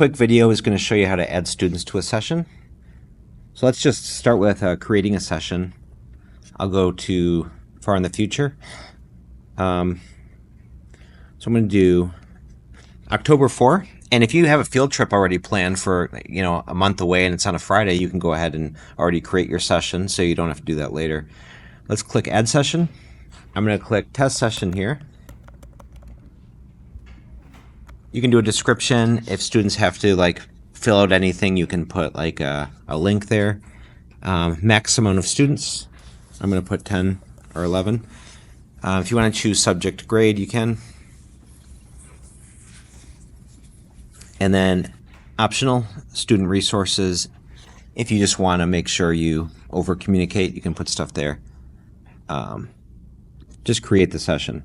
Quick video is going to show you how to add students to a session. So let's just start with creating a session. I'll go to far in the future. So I'm going to do October 4. And if you have a field trip already planned for a month away and it's on a Friday, you can go ahead and already create your session so you don't have to do that later. Let's click Add Session. I'm going to click Test Session here. You can do a description. If students have to fill out anything, you can put a link there. Maximum of students, I'm going to put 10 or 11. If you want to choose subject grade, you can. And then optional, student resources. If you just want to make sure you over communicate, you can put stuff there. Just create the session.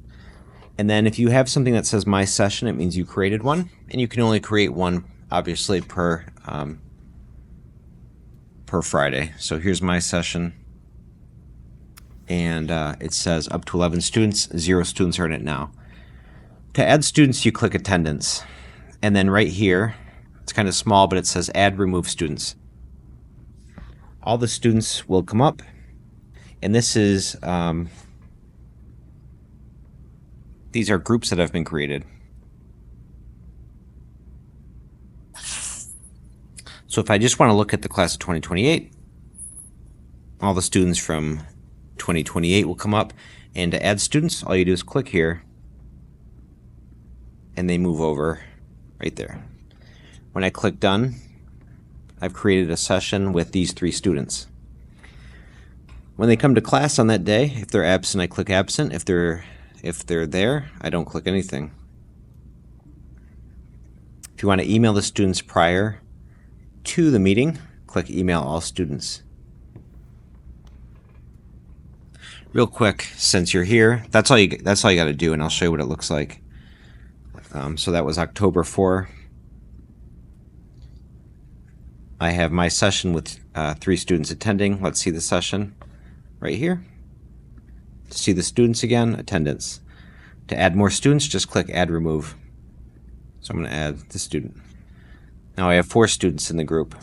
And then if you have something that says My Session, it means you created one. And you can only create one, obviously, per Friday. So here's My Session. And it says up to 11 students. 0 students are in it now. To add students, you click Attendance. And then right here, it's kind of small, but it says Add Remove Students. All the students will come up. And this is... these are groups that have been created. So if I just want to look at the class of 2028, all the students from 2028 will come up. And to add students, all you do is click here, and they move over right there. When I click Done, I've created a session with these 3 students. When they come to class on that day, if they're absent, I click Absent. If they're there, I don't click anything. If you want to email the students prior to the meeting, click Email All Students. Real quick, since you're here, that's all you got to do, and I'll show you what it looks like. So that was October 4. I have my session with 3 students attending. Let's see the session right here. To see the students again, attendance. To add more students, just click Add Remove. So I'm going to add the student. Now I have 4 students in the group.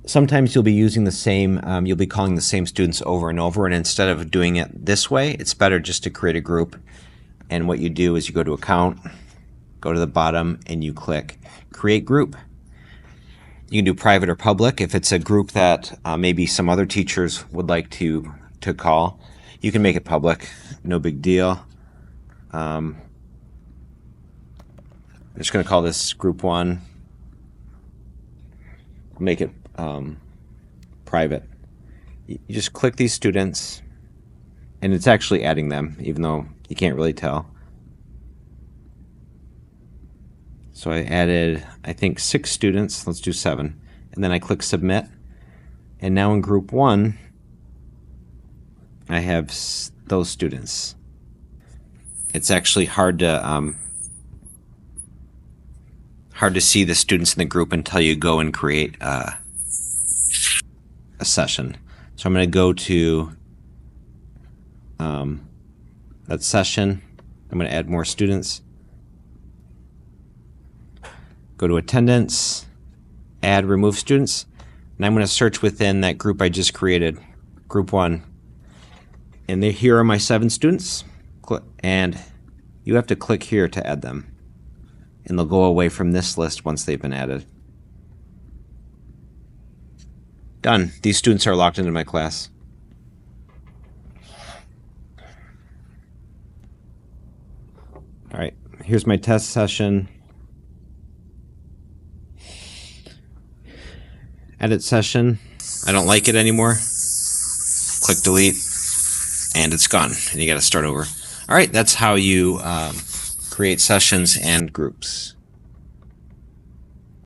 Sometimes you'll be using the same, you'll be calling the same students over and over, and instead of doing it this way, it's better just to create a group. And what you do is you go to Account, go to the bottom, and you click Create Group. You can do private or public. If it's a group that maybe some other teachers would like to call, you can make it public. No big deal. I'm just going to call this Group 1. Make it private. You just click these students, and it's actually adding them, even though you can't really tell. So I added, I think, 6 students. Let's do 7. And then I click Submit. And now in Group 1, I have those students. It's actually hard to see the students in the group until you go and create a session. So I'm going to go to that session. I'm going to add more students. Go to Attendance, Add Remove Students, and I'm going to search within that group I just created, Group 1. And here are my 7 students, and you have to click here to add them. And they'll go away from this list once they've been added. Done. These students are locked into my class. All right, here's my test session. Edit session. I don't like it anymore. Click delete, and it's gone. And you got to start over. All right, that's how you create sessions and groups.